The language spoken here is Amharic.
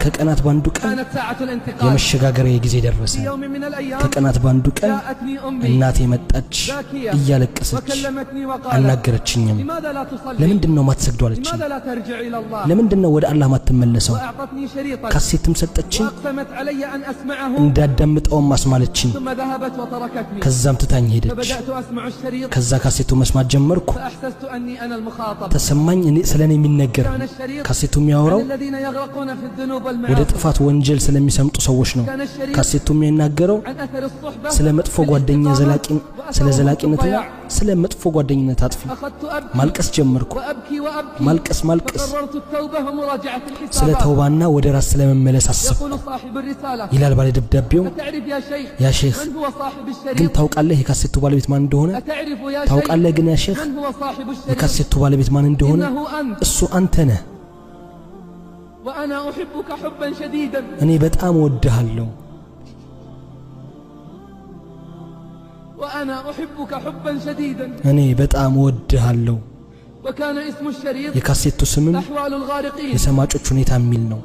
ከቀናት ባንዱ ቀን የመሸጋገሪያ ጊዜ ደረሰ። ከቀናት ባንዱ ቀን እናቴ መጣች እያለቀሰች አናገረችኝም። ለምንድነው ማትሰግደው አለችኝ። ለምንድነው ወደ አላህ ማትመለሰው? ካሴትም ሰጠችኝ እንዳዳምጠውም አስማለችኝ። ከዛም ትታኝ ሄደች። ከዛ ካሴቱ መስማት ጀመርኩ። ተሰማኝ ስለኔ የሚነገር ካሴቱ የሚያወራው ወደ ጥፋት ወንጀል ስለሚሰምጡ ሰዎች ነው። ካሴቱ የሚናገረው ስለ መጥፎ ጓደኛ ዘላቂነትና ስለ መጥፎ ጓደኝነት አጥፊ። ማልቀስ ጀመርኩ። ማልቀስ ስለ ተውባና ወደ ራስ ስለመመለስ አሰብኩ ይላል ባለ ደብዳቤው። ያ ሼኽ ግን ታውቃለህ የካሴቱ ባለቤት ማን እንደሆነ? ታውቃለህ ግን ያ ሼኽ የካሴቱ ባለቤት ማን እንደሆነ? እሱ አንተ ነህ። እኔ በጣም ወድሃለሁ። እኔ በጣም ወድሃለሁ። የካሴቱ ስምም የሰማጮች ሁኔታ የሚል ነው።